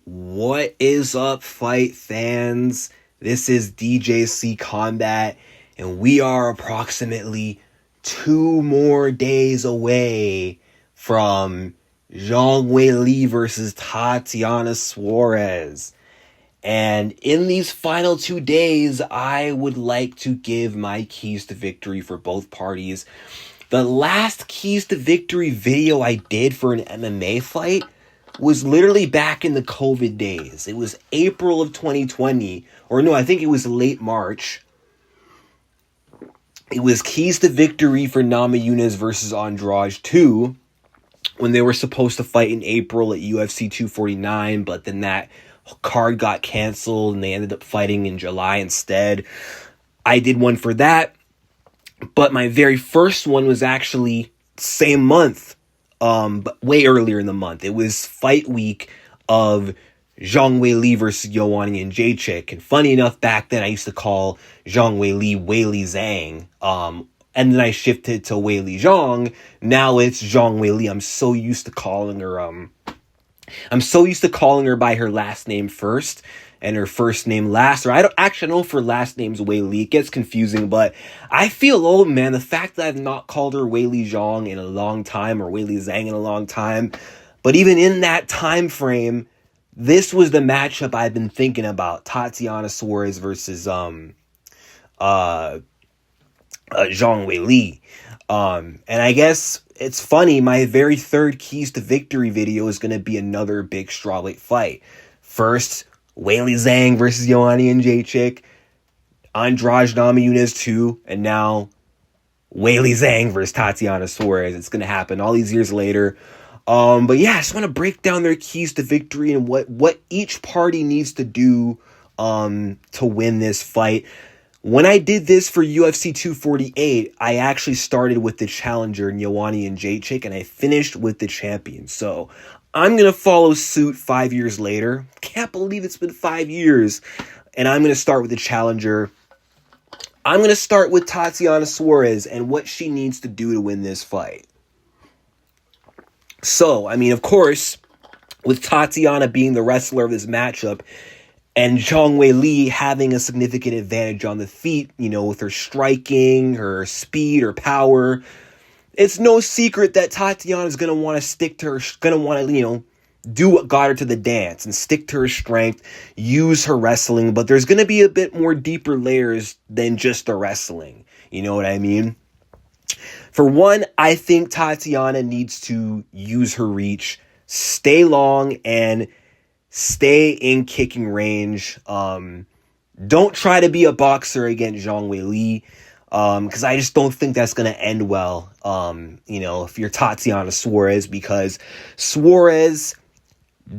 What is up, fight fans? This is DJC Combat, and we are approximately 2 more days away from Zhang Weili versus Tatiana Suarez. And in these final 2 days, I would like to give my keys to victory for both parties. The last keys to victory video I did for an MMA fight was literally back in the COVID days. It was April of 2020, or no, I think it was late March. It was keys to victory for Namajunas versus Andrade 2, when they were supposed to fight in April at UFC 249, but then that card got canceled and they ended up fighting in July instead. I did one for that, but my very first one was actually same month. But way earlier in the month. It was fight week of Zhang Weili versus Joanna Jędrzejczyk. And funny enough, back then I used to call Zhang Weili Weili Zhang. And then I shifted to Weili Zhang. Now it's Zhang Weili. I'm so used to calling her by her last name first and her first name last. Or I don't know if her last name's Weili. It gets confusing, but I feel old, man. The fact that I've not called her Weili Zhang in a long time, or Weili Zhang in a long time. But even in that time frame, this was the matchup I've been thinking about. Tatiana Suarez versus Zhang Weili. And I guess it's funny, my very third keys to victory video is going to be another big strawweight fight. First, Weili Zhang versus Joanna Jędrzejczyk, Andrade Namajunas 2, and now Weili Zhang versus Tatiana Suarez. It's going to happen all these years later. But yeah, I just want to break down their keys to victory and what each party needs to do to win this fight. When I did this for UFC 248, I actually started with the challenger, Joanna Jędrzejczyk, and I finished with the champion. So I'm going to follow suit 5 years later. Can't believe it's been 5 years. And I'm going to start with the challenger. I'm going to start with Tatiana Suarez and what she needs to do to win this fight. So, I mean, of course, with Tatiana being the wrestler of this matchup and Zhang Weili having a significant advantage on the feet, you know, with her striking, her speed, her power, it's no secret that Tatiana's going to want to stick to her, going to want to, you know, do what got her to the dance and stick to her strength, use her wrestling, but there's going to be a bit more deeper layers than just the wrestling. You know what I mean? For one, I think Tatiana needs to use her reach, stay long, and stay in kicking range. Don't try to be a boxer against Zhang Weili, because I just don't think that's going to end well, you know, if you're Tatiana Suarez, because Suarez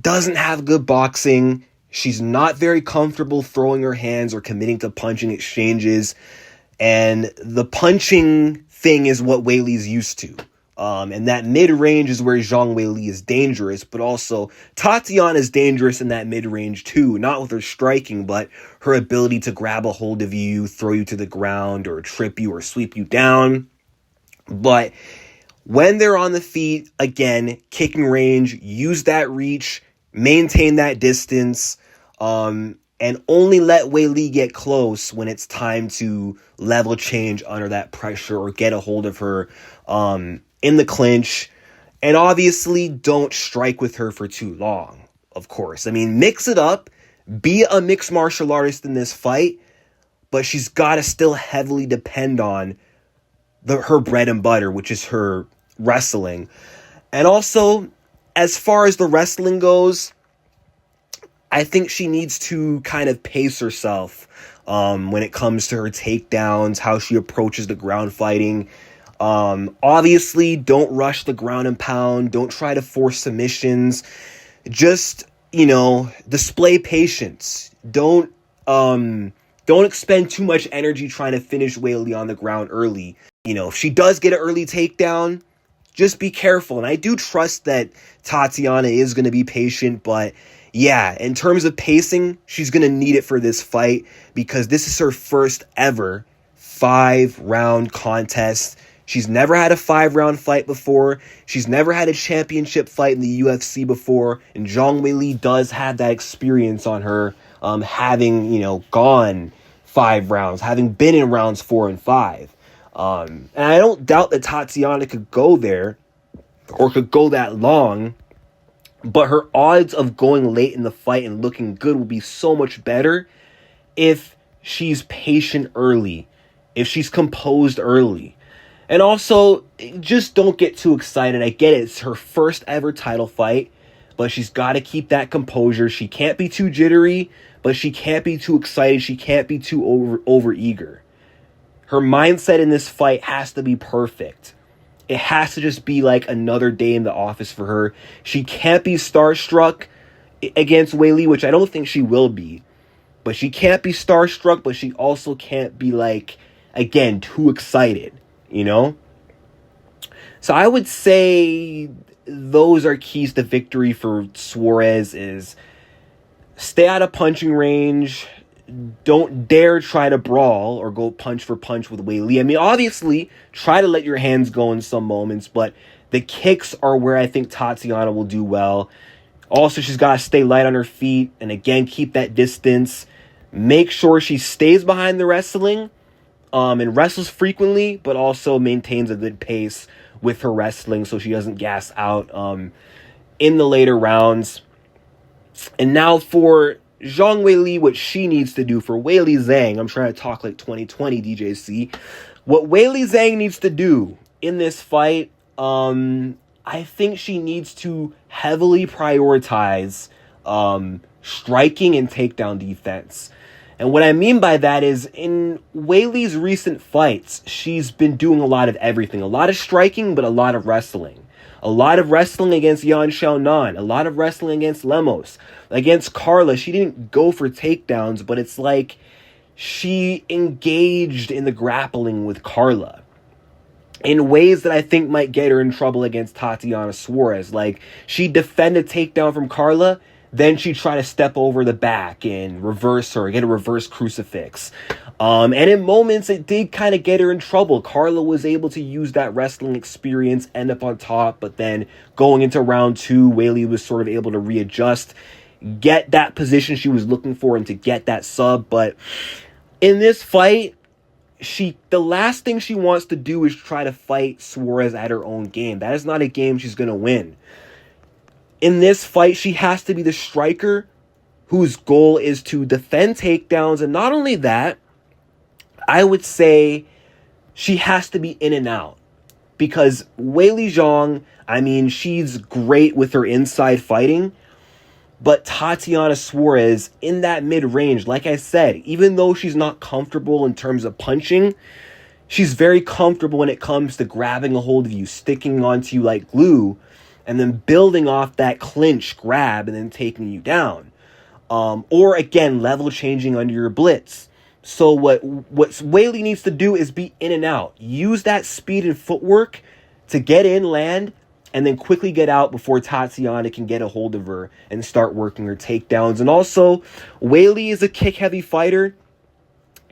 doesn't have good boxing. She's not very comfortable throwing her hands or committing to punching exchanges, and the punching thing is what Weili's used to. And that mid-range is where Zhang Weili is dangerous, but also Tatiana is dangerous in that mid-range too, not with her striking, but her ability to grab a hold of you, throw you to the ground, or trip you, or sweep you down. But when they're on the feet, again, kicking range, use that reach, maintain that distance, and only let Weili get close when it's time to level change under that pressure or get a hold of her in the clinch. And obviously, don't strike with her for too long, of course. I mean, mix it up. Be a mixed martial artist in this fight, but she's got to still heavily depend on her bread and butter, which is her wrestling. And also, as far as the wrestling goes, I think she needs to kind of pace herself when it comes to her takedowns, how she approaches the ground fighting. Obviously, don't rush the ground and pound. Don't try to force submissions. Just, you know, display patience. Don't expend too much energy trying to finish Weili on the ground early. You know, if she does get an early takedown, just be careful. And I do trust that Tatiana is going to be patient, but yeah, in terms of pacing, she's going to need it for this fight because this is her first ever 5-round contest. She's never had a 5-round fight before. She's never had a championship fight in the UFC before. And Zhang Weili does have that experience on her, having, gone 5 rounds, having been in rounds 4 and 5. And I don't doubt that Tatiana could go there or could go that long. But her odds of going late in the fight and looking good will be so much better if she's patient early, if she's composed early. And also, just don't get too excited. I get it. It's her first ever title fight, but she's got to keep that composure. She can't be too jittery, but she can't be too excited. She can't be too over eager. Her mindset in this fight has to be perfect. It has to just be like another day in the office for her. She can't be starstruck against Weili, which I don't think she will be. But she can't be starstruck, but she also can't be, like, again, too excited, So I would say those are keys to victory for Suarez is stay out of punching range. Don't dare try to brawl or go punch for punch with Weili. I mean, obviously, try to let your hands go in some moments, but the kicks are where I think Tatiana will do well. Also, she's got to stay light on her feet and, again, keep that distance. Make sure she stays behind the wrestling and wrestles frequently, but also maintains a good pace with her wrestling so she doesn't gas out in the later rounds. And now for Zhang Weili, what she needs to do for Weili Zhang. I'm trying to talk like 2020 DJC. What Weili Zhang needs to do in this fight, I think she needs to heavily prioritize striking and takedown defense. And what I mean by that is in Weili's recent fights, she's been doing a lot of everything. A lot of striking, but a lot of wrestling. A lot of wrestling against Yan Xiaonan. A lot of wrestling against Lemos. Against Carla, she didn't go for takedowns, but it's like she engaged in the grappling with Carla in ways that I think might get her in trouble against Tatiana Suarez. Like, she defended a takedown from Carla, then she tried to step over the back and reverse her, get a reverse crucifix. And in moments, it did kind of get her in trouble. Carla was able to use that wrestling experience, end up on top, but then going into round 2, Weili was sort of able to readjust, get that position she was looking for, and to get that sub. But in this fight, the last thing she wants to do is try to fight Suarez at her own game. That is not a game she's going to win. In this fight, she has to be the striker whose goal is to defend takedowns. And not only that, I would say she has to be in and out. Because Weili Zhang, I mean, she's great with her inside fighting. But Tatiana Suarez, in that mid-range, like I said, even though she's not comfortable in terms of punching, she's very comfortable when it comes to grabbing a hold of you, sticking onto you like glue, and then building off that clinch grab and then taking you down. Or, again, level changing under your blitz. So what Weili needs to do is be in and out. Use that speed and footwork to get in, land, and then quickly get out before Tatiana can get a hold of her and start working her takedowns. And also, Weili is a kick-heavy fighter.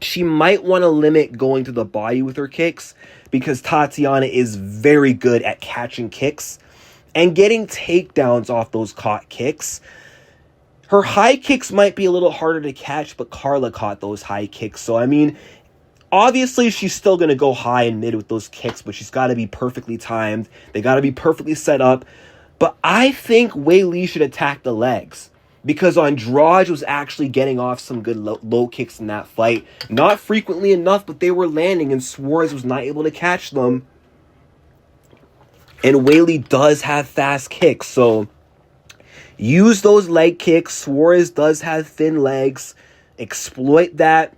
She might want to limit going to the body with her kicks because Tatiana is very good at catching kicks and getting takedowns off those caught kicks. Her high kicks might be a little harder to catch, but Carla caught those high kicks. So, I mean, obviously, she's still going to go high and mid with those kicks, but she's got to be perfectly timed. They got to be perfectly set up. But I think Weili should attack the legs because Andrade was actually getting off some good low kicks in that fight. Not frequently enough, but they were landing, and Suarez was not able to catch them. And Weili does have fast kicks, so use those leg kicks. Suarez does have thin legs. Exploit that.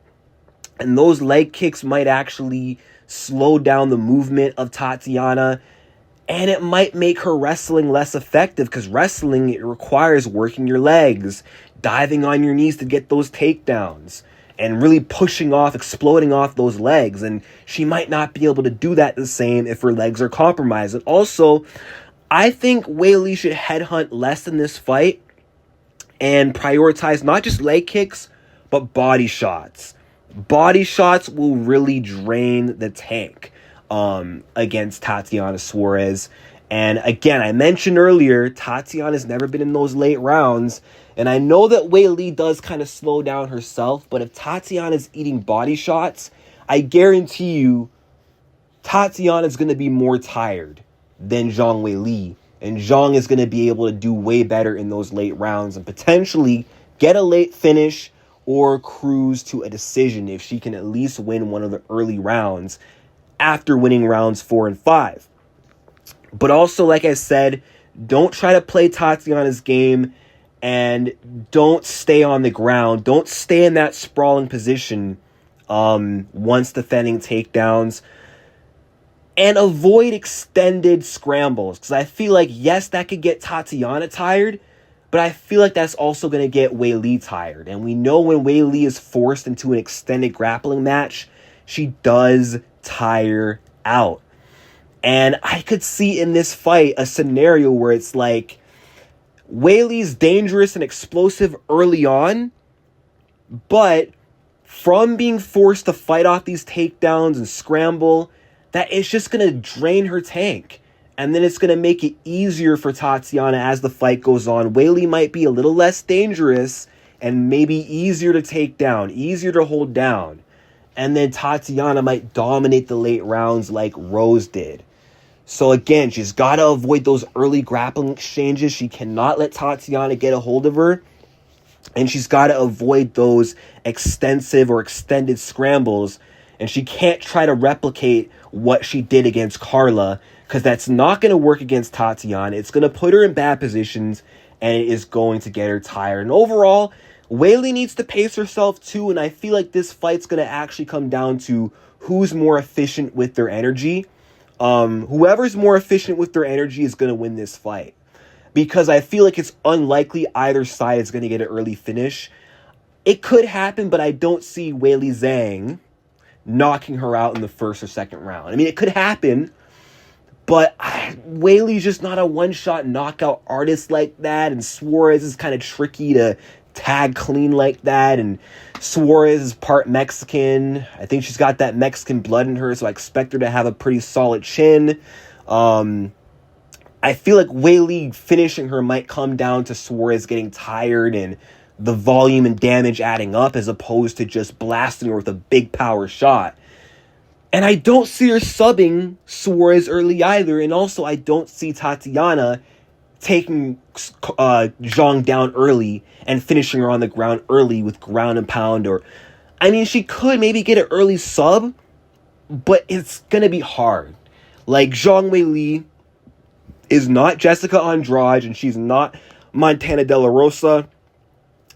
And those leg kicks might actually slow down the movement of Tatiana. And it might make her wrestling less effective because wrestling, it requires working your legs, diving on your knees to get those takedowns, and really pushing off, exploding off those legs. And she might not be able to do that the same if her legs are compromised. And also, I think Weili should headhunt less in this fight and prioritize not just leg kicks, but body shots. Body shots will really drain the tank. against Tatiana Suarez. And again, I mentioned earlier, Tatiana's never been in those late rounds. And I know that Weili does kind of slow down herself, but if Tatiana's eating body shots, I guarantee you Tatiana's going to be more tired than Zhang Weili. And Zhang is going to be able to do way better in those late rounds and potentially get a late finish or cruise to a decision if she can at least win one of the early rounds after winning rounds 4 and 5. But also, like I said, don't try to play Tatiana's game and don't stay on the ground. Don't stay in that sprawling position once defending takedowns. And avoid extended scrambles. Because I feel like, yes, that could get Tatiana tired, but I feel like that's also going to get Weili tired. And we know when Weili is forced into an extended grappling match, she does tire out. And I could see in this fight a scenario where it's like Weili's dangerous and explosive early on, but from being forced to fight off these takedowns and scramble, that it's just going to drain her tank. And then it's going to make it easier for Tatiana as the fight goes on. Weili might be a little less dangerous and maybe easier to take down, easier to hold down. And then Tatiana might dominate the late rounds like Rose did. So again, she's got to avoid those early grappling exchanges. She cannot let Tatiana get a hold of her. And she's got to avoid those extensive or extended scrambles. And she can't try to replicate what she did against Carla, because that's not going to work against Tatiana. It's going to put her in bad positions, and it is going to get her tired. And overall, Weili needs to pace herself too, and I feel like this fight's going to actually come down to who's more efficient with their energy. Whoever's more efficient with their energy is going to win this fight, because I feel like it's unlikely either side is going to get an early finish. It could happen, but I don't see Weili Zhang knocking her out in the first or second round. I mean, it could happen, but Weili's just not a one-shot knockout artist like that, and Suarez is kind of tricky to tag clean like that, and Suarez is part Mexican. I think she's got that Mexican blood in her, so I expect her to have a pretty solid chin. I feel like Weili finishing her might come down to Suarez getting tired and the volume and damage adding up, as opposed to just blasting her with a big power shot. And I don't see her subbing Suarez early either. And also, I don't see Tatiana taking Zhang down early and finishing her on the ground early with ground and pound. Or, I mean, she could maybe get an early sub, but it's going to be hard. Like, Zhang Weili is not Jessica Andrade, and she's not Montana De La Rosa.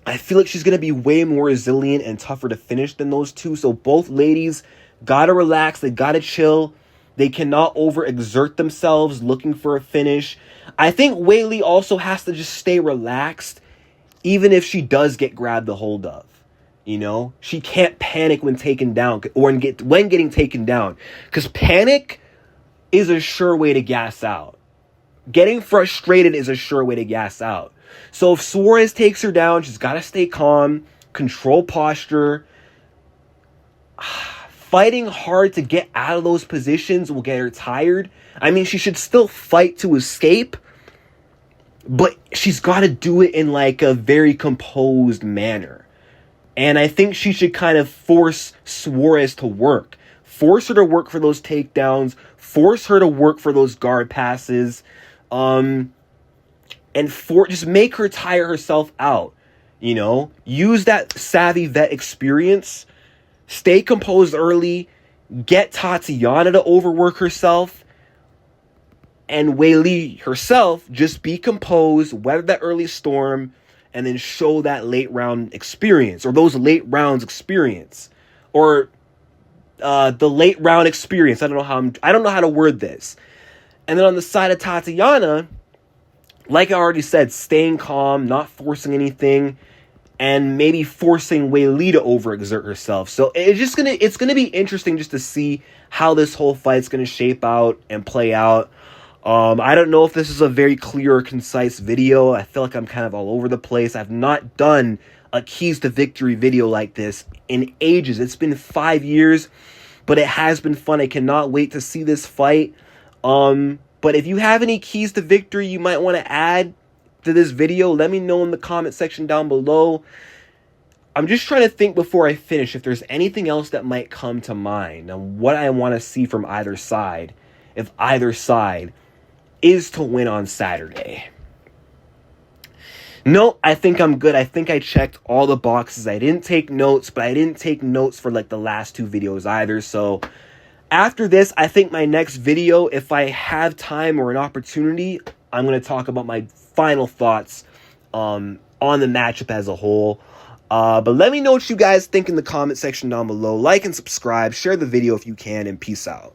I feel like she's going to be way more resilient and tougher to finish than those two. So both ladies got to relax. They got to chill. They cannot overexert themselves looking for a finish. I think Weili also has to just stay relaxed, even if she does get grabbed a hold of. You know, she can't panic when taken down, or when getting taken down, because panic is a sure way to gas out. Getting frustrated is a sure way to gas out. So if Suarez takes her down, she's got to stay calm, control posture. Fighting hard to get out of those positions will get her tired. I mean, she should still fight to escape, but she's got to do it in like a very composed manner. And I think she should kind of force Suarez to work. Force her to work for those takedowns. Force her to work for those guard passes. And just make her tire herself out, you know? Use that savvy vet experience. Stay composed early. Get Tatiana to overwork herself. And Weili herself, just be composed, weather that early storm, and then show that late round experience, or those late rounds experience, or the late round experience. I don't know how to word this. And then on the side of Tatiana, like I already said, staying calm, not forcing anything, and maybe forcing Weili to overexert herself. So it's gonna be interesting just to see how this whole fight's gonna shape out and play out. I don't know if this is a very clear or concise video. I feel like I'm kind of all over the place. I've not done a keys to victory video like this in ages. It's been 5 years. but it has been fun. I cannot wait to see this fight. But if you have any keys to victory you might want to add to this video, let me know in the comment section down below. I'm just trying to think before I finish if there's anything else that might come to mind on what I want to see from either side, if either side is to win on Saturday. No, I think I'm good. I think I checked all the boxes. I didn't take notes, but I didn't take notes for like the last two videos either. So after this, I think my next video, if I have time or an opportunity, I'm going to talk about my final thoughts on the matchup as a whole. But let me know what you guys think in the comment section down below. Like and subscribe. Share the video if you can, and peace out.